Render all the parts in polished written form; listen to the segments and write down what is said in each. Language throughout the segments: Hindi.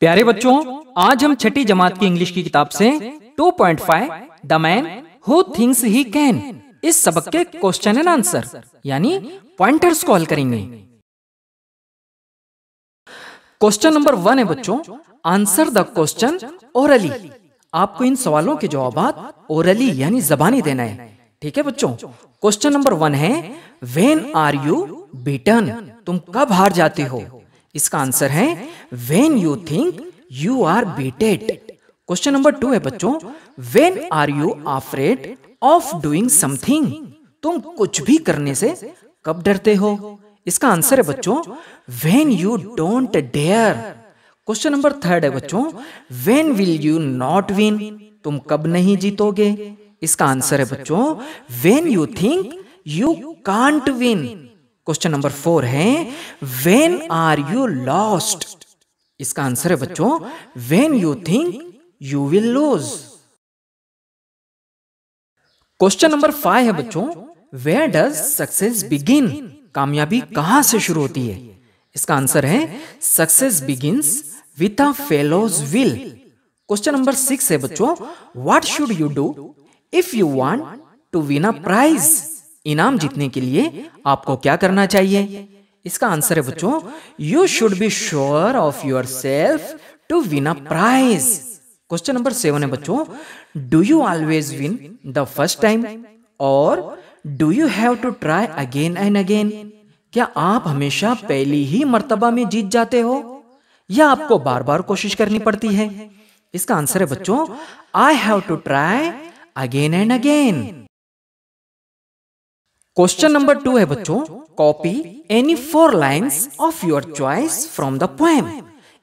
प्यारे बच्चों, आज हम छठी जमात की इंग्लिश की किताब से 2.5 the man who thinks he can इस सबक के क्वेश्चन एंड आंसर यानी पॉइंटर्स को हल करेंगे। क्वेश्चन नंबर 1 है बच्चों, आंसर द क्वेश्चन ओरली। आपको इन सवालों के जवाब ओरली यानी जबानी देना है। ठीक है बच्चों। क्वेश्चन नंबर 1 है, व्हेन आर यू बीटन? तुम कब हार जाते हो? इसका आंसर है when you think you are beated. Question number 2 है बच्चों, when are you afraid of doing something? तुम कुछ भी करने से कब डरते हो? इसका आंसर है बच्चों when you don't dare. Question number 3 है बच्चों, when will you not win? तुम कब नहीं जीतोगे? इसका आंसर है बच्चों when you think you can't win. Question number 4 है, व्हेन आर यू लॉस्ट? इसका आंसर है बच्चों when you think you will lose. Question number 5 है बच्चों, वेयर डज सक्सेस बिगिन? कामयाबी कहां से शुरू होती है? इसका आंसर है success begins with a fellow's will. Question number 6 है बच्चों, what should you do if you want to win a prize? इनाम जीतने के लिए आपको क्या करना चाहिए? इसका आंसर है बच्चों you should be sure of yourself to win a prize. Question number 7 है बच्चों, do you always win the first time और do you have to try again and again? क्या आप हमेशा पहली ही मर्तबा में जीत जाते हो या आपको बार बार कोशिश करनी पड़ती है? इसका आंसर है बच्चों I have to try again and again. Question number 2 है बच्चों, copy any 4 lines of your choice from the poem.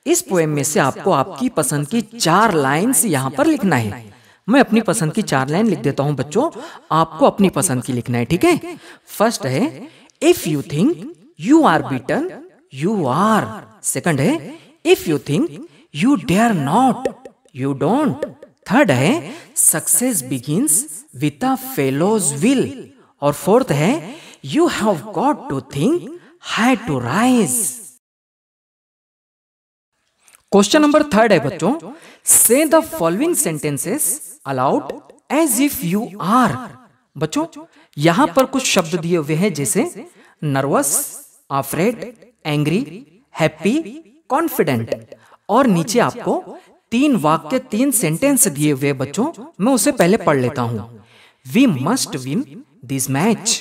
इस पोएम में से आपको आपकी पसंद की 4 लाइन्स यहाँ पर लिखना है। मैं अपनी पसंद की 4 लाइन लिख देता हूँ बच्चों, आपको अपनी पसंद की लिखना है। ठीक है। फर्स्ट है, if you think you are beaten you are. Second है, if you think you dare not you don't. Third है, success begins with a fellow's will. और फोर्थ है, you have got to think high to rise. Question number 3 है बच्चों, say the following sentences aloud as if you are. बच्चों यहां पर कुछ शब्द दिए हुए हैं जैसे nervous, afraid, angry, happy, confident. और नीचे आपको 3 वाक्य 3 सेंटेंस दिए हुए बच्चों, मैं उसे पहले पढ़ लेता हूं। We must win this match.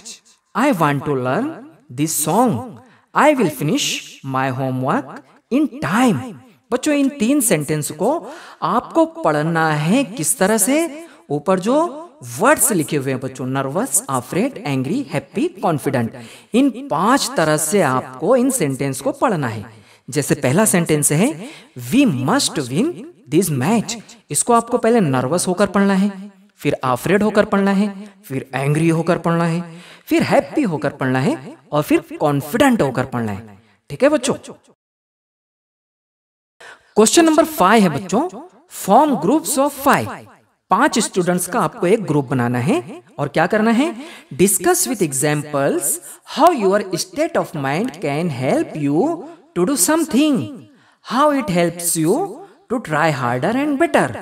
I want to learn this song. I will finish my homework in time. बच्चों इन 3 सेंटेंस को आपको पढ़ना है किस तरह से? ऊपर जो वर्ड्स लिखे हुए हैं बच्चों, nervous, afraid, angry, happy, confident, इन 5 तरह से आपको इन सेंटेंस को पढ़ना है। जैसे पहला सेंटेंस है, we must win this match. इसको आपको पहले नर्वस होकर पढ़ना है, फिर अफ्रेड होकर पढ़ना है, फिर एंग्री होकर पढ़ना है, फिर हैप्पी होकर पढ़ना है और फिर कॉन्फिडेंट होकर पढ़ना है। ठीक है बच्चों। क्वेश्चन नंबर 5 है बच्चों, फॉर्म ग्रुप्स ऑफ 5 स्टूडेंट्स का आपको एक ग्रुप बनाना है और क्या करना है? Discuss with examples how your state of mind can help you to do something, how it helps you to try harder and better.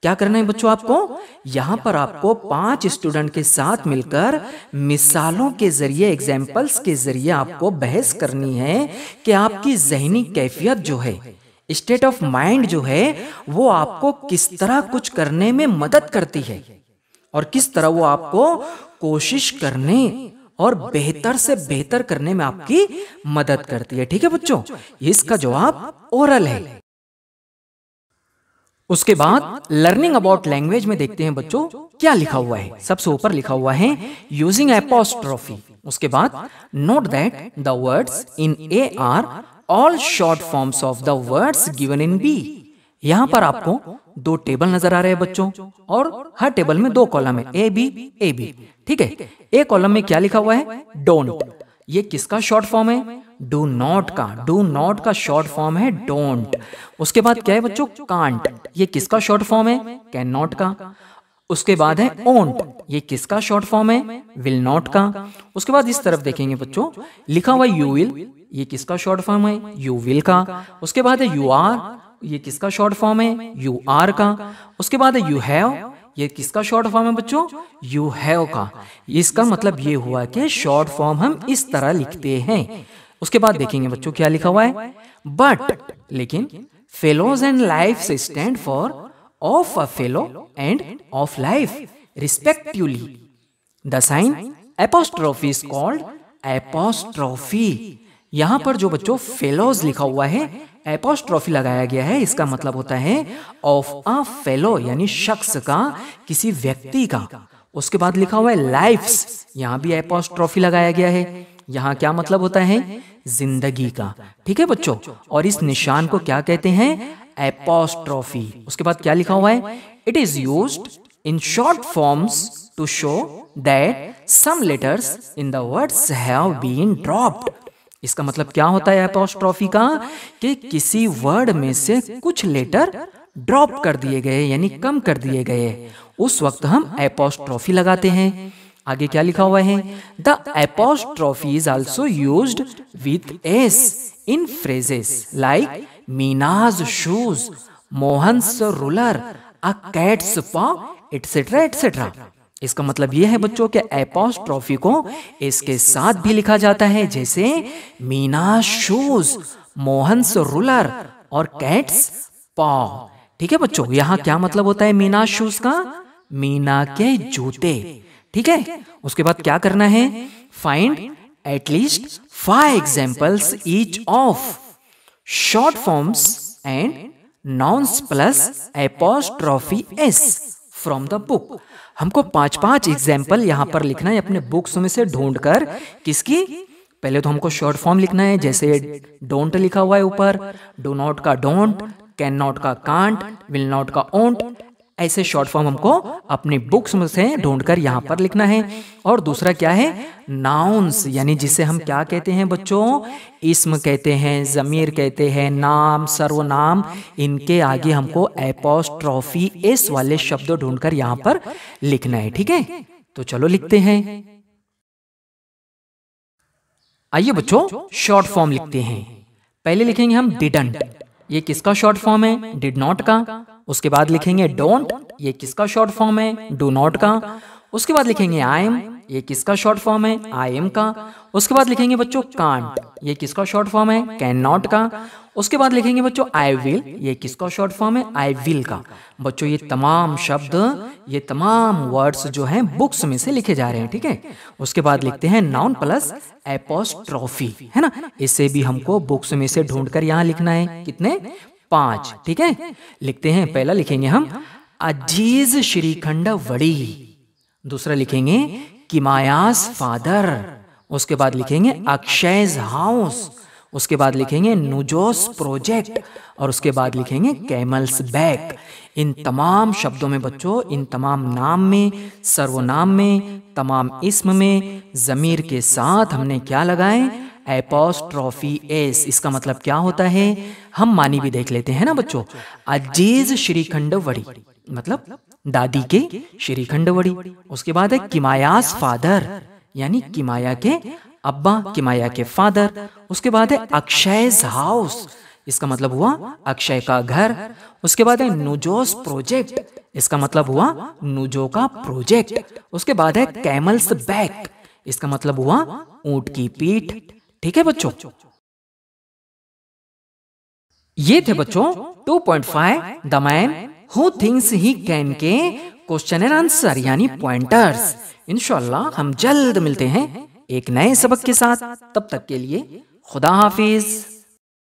क्या करना है बच्चों आपको? यहां पर आपको 5 स्टूडेंट के साथ मिलकर मिसालों के जरिए, एग्जाम्पल्स के जरिए आपको बहस करनी है कि आपकी ज़हनी कैफियत जो है, स्टेट ऑफ माइंड जो है, वो आपको किस तरह कुछ करने में मदद करती है और किस तरह वो आपको कोशिश करने और बेहतर से बेहतर करने में आपकी मदद करती है। ठीक है बच्चों, इसका जवाब ओरल है। उसके बाद लर्निंग अबाउट लैंग्वेज में देखते हैं बच्चों क्या लिखा हुआ है। सबसे ऊपर लिखा हुआ है यूजिंग एपोस्ट्रोफी। उसके बाद note that the words in A are all short forms of the words given in B. यहां पर आपको 2 टेबल नजर आ रहे हैं बच्चों और हर टेबल में 2 कॉलम है, ए बी। ठीक है। ए कॉलम में क्या लिखा हुआ है? डोंट। ये किसका शॉर्ट फॉर्म है? डू नॉट का। डू नॉट का शॉर्ट फॉर्म है डोंट। उसके बाद क्या है बच्चों? कांट। ये किसका शॉर्ट फॉर्म है? कैन नॉट का। उसके बाद है ओंट। ये किसका शॉर्ट फॉर्म है? विल नॉट का। उसके बाद इस तरफ देखेंगे बच्चों, लिखा हुआ यू विल। ये किसका शॉर्ट फॉर्म है? यू विल का। उसके बाद है यू आर। ये किसका शॉर्ट फॉर्म है? यू आर का। उसके बाद है यू हैव, ये किसका शॉर्ट फॉर्म है बच्चों? यू हैव का। इसका मतलब ये हुआ कि शॉर्ट फॉर्म हम इस तरह लिखते हैं। उसके बाद देखेंगे बच्चों क्या लिखा हुआ है, बट, लेकिन fellows and life stand for of a fellow and of life respectively. The sign apostrophe is called apostrophe. यहां पर जो बच्चों फेलोज लिखा हुआ है, एपोस्ट्रोफी लगाया गया है, इसका मतलब होता है ऑफ अ फेलो, यानी शख्स का, किसी व्यक्ति का। उसके बाद लिखा हुआ है लाइफ्स, यहां भी एपोस्ट्रोफी लगाया गया है। यहां क्या मतलब होता है? जिंदगी का। ठीक है बच्चों, और इस निशान को क्या कहते हैं? एपोस्ट्रोफी। उसके बाद क्या लिखा हुआ है? It is used in short forms to show that some letters in the words have been dropped. इसका मतलब क्या होता है एपोस्ट्रोफी का? कि किसी वर्ड में से कुछ लेटर ड्रॉप कर दिए गए, यानी कम कर दिए गए, उस वक्त हम एपोस्ट्रोफी लगाते हैं। आगे क्या लिखा हुआ है? The apostrophe is also used with s in phrases like Meena's shoes, Mohan's ruler, a cat's paw, etcetera etcetera. इसका मतलब यह है बच्चों के एपोस्ट्रोफी को इसके साथ भी लिखा जाता है, जैसे मीना शूज, मोहन्स रूलर और कैट्स पॉ। ठीक है बच्चों, यहाँ क्या मतलब होता है मीना शूज का? मीना के जूते। ठीक है, उसके बाद क्या करना है? Find at least 5 examples each of short forms and nouns plus apostrophe S from the book. हमको 5-5 एग्जाम्पल यहाँ पर लिखना है अपने बुक्स में से ढूंढकर। किसकी? पहले तो हमको शॉर्ट फॉर्म लिखना है, जैसे डोंट लिखा हुआ है ऊपर, डू नॉट का डोंट, कैन नॉट का कांट, विल नॉट का ओंट। ऐसे शॉर्ट फॉर्म हमको अपनी बुक्स में से ढूंढकर यहाँ पर लिखना है। और दूसरा क्या है? नाउन्स, यानी जिसे हम क्या कहते हैं बच्चों? इस्म कहते हैं, जमीर कहते हैं, नाम, सर्वनाम। इनके आगे हमको एपोस्ट्रोफी एस वाले शब्द ढूंढकर यहाँ पर लिखना है। ठीक है, तो चलो लिखते हैं। आइए बच्चों शॉर्ट फॉर्म लिखते हैं। पहले लिखेंगे हम डिडंट, ये किसका शॉर्ट फॉर्म है? डिड नॉट का। उसके बाद लिखेंगे डोंट, ये किसका शॉर्ट फॉर्म है? डू नॉट का। उसके बाद लिखेंगे आई एम, ये किसका शॉर्ट फॉर्म है? आई एम का। उसके बाद लिखेंगे बच्चों कांट, ये किसका शॉर्ट फॉर्म है? कैन नॉट का। उसके बाद लिखेंगे बच्चों आई विल, ये किसका शॉर्ट फॉर्म है? आई विल का। बच्चों ये तमाम शब्द, ये तमाम वर्ड्स जो हैं बुक्स में से लिखे जा रहे हैं। ठीक है, उसके बाद लिखते हैं नाउन प्लस एपोस्ट्रोफी, है ना? इसे भी हमको बुक्स में से ढूंढकर यहाँ लिखना है। कितने? 5। ठीक है, लिखते हैं। पहला लिखेंगे हम अजीज श्रीखंड वड़ी। दूसरा लिखेंगे किमायास फादर। उसके बाद लिखेंगे अक्षयज हाउस। उसके बाद लिखेंगे नुजोस प्रोजेक्ट। और उसके बाद लिखेंगे कैमल्स बैक। इन तमाम शब्दों में बच्चों, इन तमाम नाम में, सर्वनाम में, तमाम इस्म में जमीर के साथ हमने क्या लगाए? Apostrophe S. इसका मतलब क्या होता है? हम मानी भी देख लेते हैं ना बच्चों। अजीज श्रीखंड वड़ी मतलब दादी के श्रीखंड वड़ी। उसके बाद है किमायास फादर, यानी किमाया के अब्बा, किमाया के फादर। उसके बाद है अक्षयज हाउस, इसका मतलब हुआ अक्षय का घर। उसके बाद है नुजोस प्रोजेक्ट, इसका मतलब हुआ नुजो का प्रोजेक्ट। उसके बाद है कैमल्स बैक, इसका मतलब हुआ ऊंट की पीठ। ठीक है बच्चों, ये थे बच्चों 2.5 the man who thinks he can के क्वेश्चन एंड आंसर यानी पॉइंटर्स। इंशाल्लाह हम जल्द मिलते हैं एक नए सबक के साथ। तब तक के लिए खुदा हाफिज।